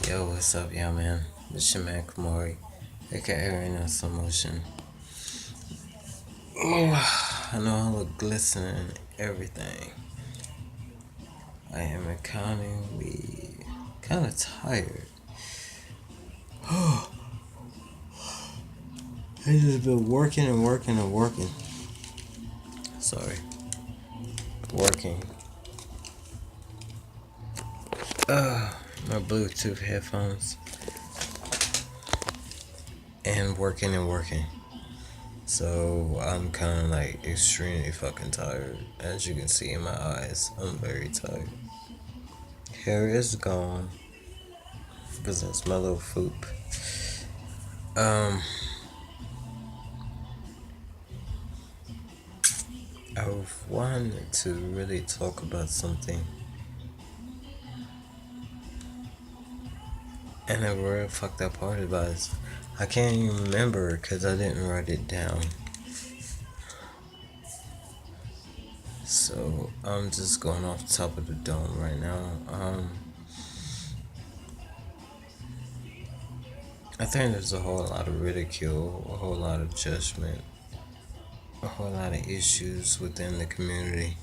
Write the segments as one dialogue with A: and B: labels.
A: Yo, what's up, y'all, man? This your man Kamari, aka Rain of Slow Motion. I know I look glistening and everything. I am accountingly kind of tired. I just been working and working and working. Sorry. Working. My Bluetooth headphones. And working and working. So I'm kind of like extremely fucking tired. As you can see in my eyes, I'm very tired. Hair is gone because that's my little foop. I wanted to really talk about something, and the real fucked up part about it is I can't even remember because I didn't write it down. So I'm just going off the top of the dome right now. I think there's a whole lot of ridicule, a whole lot of judgment, a whole lot of issues within the community.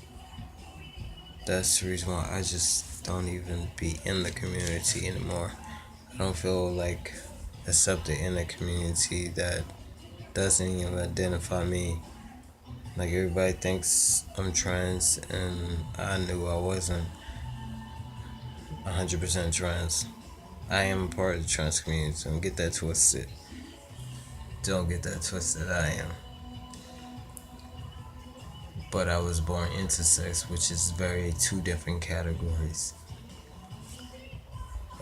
A: That's the reason why I just don't even be in the community anymore. I don't feel like accepted in a community that doesn't even identify me. Like, everybody thinks I'm trans, and I knew I wasn't 100% trans. I am a part of the trans community. Don't get that twisted. Don't get that twisted. I am. But I was born intersex, which is very two different categories.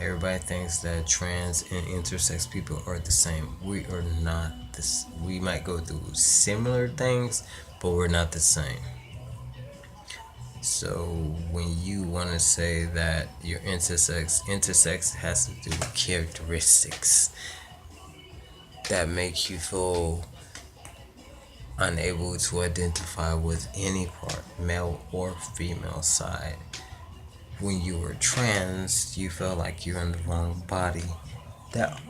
A: Everybody thinks that trans and intersex people are the same. We are not this. We might go through similar things, but we're not the same. So when you want to say that you're intersex has to do with characteristics that make you feel unable to identify with any part, male or female side. When you were trans, you felt like you're in the wrong body. That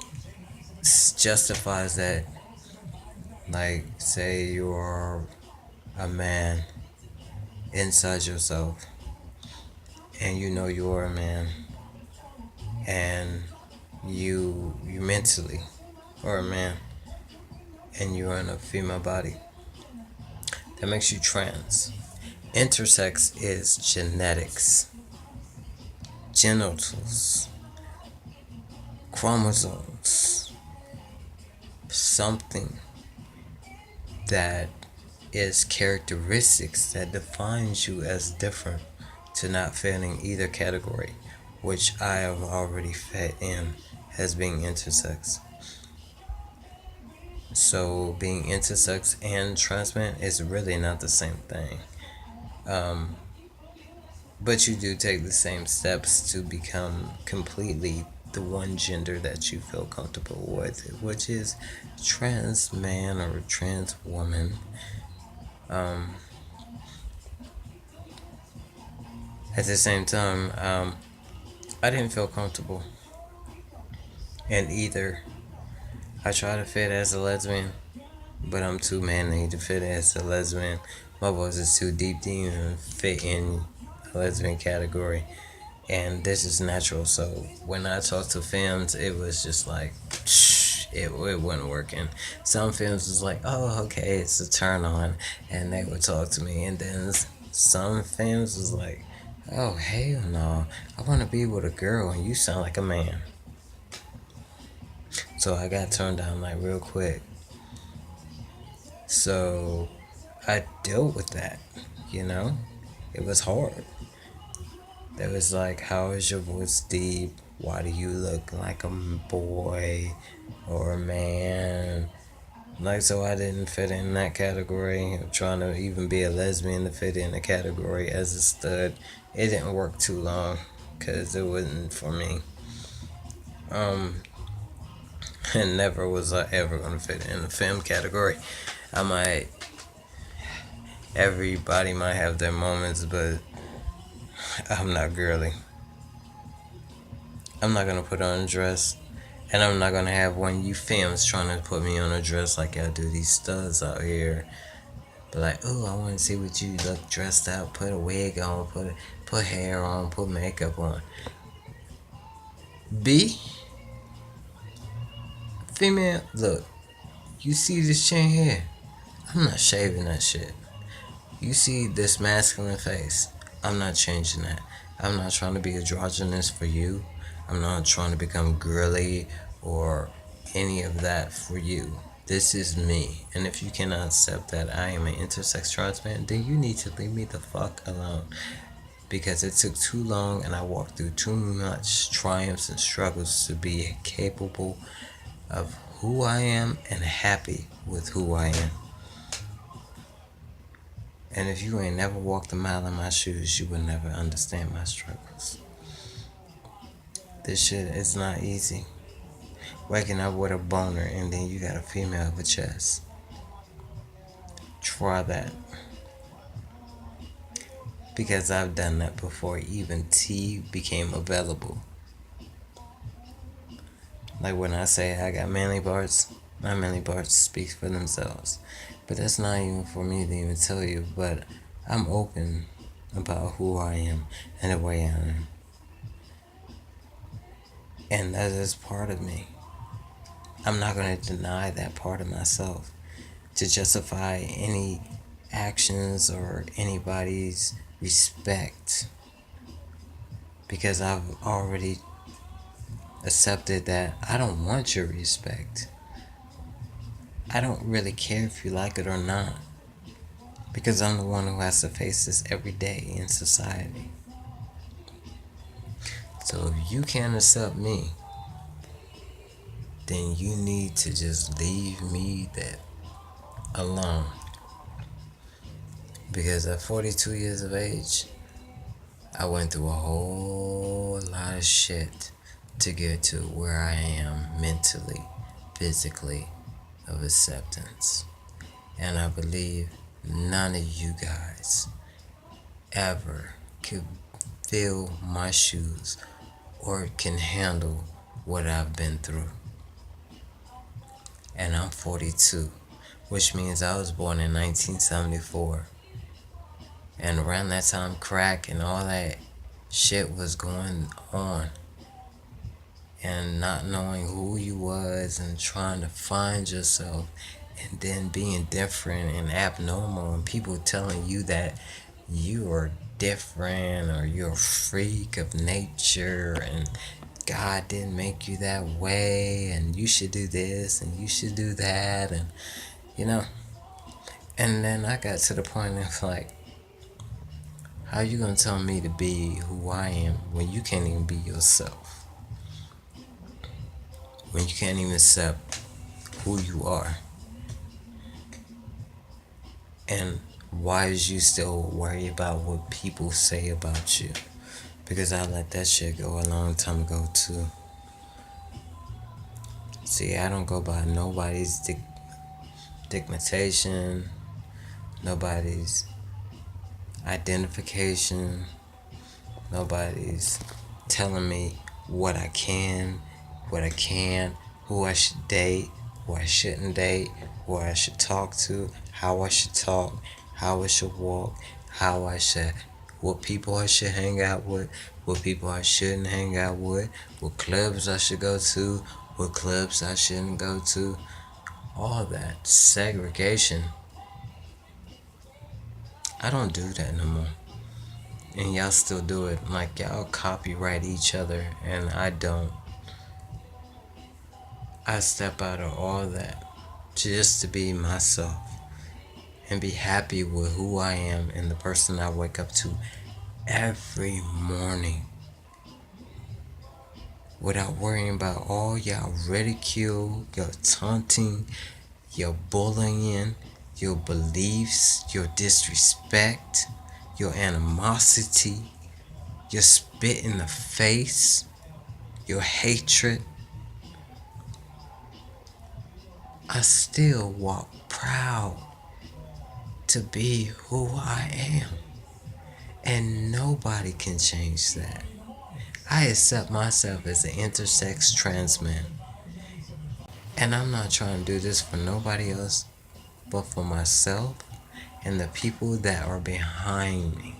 A: justifies that. Like, say you're a man inside yourself, and you know you're a man, and you mentally are a man, and you're in a female body. That makes you trans. Intersex is genetics, genitals, chromosomes, something that is characteristics that defines you as different to not fit in either category, which I have already fit in as being intersex. So being intersex and trans man is really not the same thing. But you do take the same steps to become completely the one gender that you feel comfortable with, which is trans man or trans woman. At the same time, I didn't feel comfortable in either. I try to fit as a lesbian, but I'm too manly to fit as a lesbian. My voice is too deep to even fit in a lesbian category, and this is natural. So when I talk to femmes, it was just like, it wasn't working. Some femmes was like, oh, okay, it's a turn on, and they would talk to me, and then some femmes was like, oh, hell no, I want to be with a girl, and you sound like a man. So I got turned down like real quick. So I dealt with that, you know? It was hard. It was like, how is your voice deep? Why do you look like a boy or a man? Like, so I didn't fit in that category. Trying to even be a lesbian to fit in the category as a stud, it didn't work too long because it wasn't for me. And never was I ever gonna fit in the femme category. Everybody might have their moments, but I'm not girly. I'm not gonna put on a dress. And I'm not gonna have one of you femmes trying to put me on a dress like y'all do these studs out here. But like, oh, I want to see what you look dressed up. Put a wig on, put hair on, put makeup on. B, female, look, you see this chin here? I'm not shaving that shit. You see this masculine face? I'm not changing that. I'm not trying to be androgynous for you. I'm not trying to become girly or any of that for you. This is me. And if you cannot accept that I am an intersex trans man, then you need to leave me the fuck alone. Because it took too long and I walked through too much triumphs and struggles to be capable of who I am and happy with who I am. And if you ain't never walked a mile in my shoes, you will never understand my struggles. This shit is not easy. Waking up with a boner and then you got a female of a chest. Try that. Because I've done that before even tea became available. Like when I say I got manly parts, my manly parts speak for themselves. But that's not even for me to even tell you. But I'm open about who I am and the way I am. And that is part of me. I'm not going to deny that part of myself to justify any actions or anybody's respect. Because I've already accepted that I don't want your respect. I don't really care if you like it or not. Because I'm the one who has to face this every day in society. So if you can't accept me, then you need to just leave me that alone. Because at 42 years of age, I went through a whole lot of shit to get to where I am mentally, physically, of acceptance. And I believe none of you guys ever could fill my shoes or can handle what I've been through. And I'm 42, which means I was born in 1974. And around that time, crack and all that shit was going on. And not knowing who you was and trying to find yourself and then being different and abnormal and people telling you that you are different or you're a freak of nature and God didn't make you that way and you should do this and you should do that and you know. And then I got to the point of like, how you gonna tell me to be who I am when you can't even be yourself? When you can't even accept who you are? And why is you still worried about what people say about you? Because I let that shit go a long time ago too. See, I don't go by nobody's dictation, nobody's identification, nobody's telling me what I can, what I can't, who I should date, who I shouldn't date, who I should talk to, how I should talk, how I should walk, how I should, what people I should hang out with, what people I shouldn't hang out with, what clubs I should go to, what clubs I shouldn't go to. All that segregation. I don't do that no more. And y'all still do it. Like y'all copyright each other and I don't. I step out of all that just to be myself and be happy with who I am and the person I wake up to every morning without worrying about all y'all ridicule, your taunting, your bullying, your beliefs, your disrespect, your animosity, your spit in the face, your hatred. I still walk proud to be who I am. And nobody can change that. I accept myself as an intersex trans man. And I'm not trying to do this for nobody else but for myself and the people that are behind me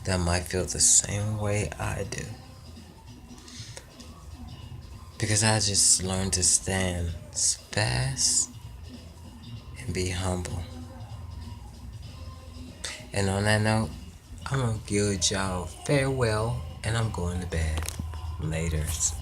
A: that might feel the same way I do. Because I just learned to stand fast and be humble. And on that note, I'm gonna give y'all farewell and I'm going to bed. Laters.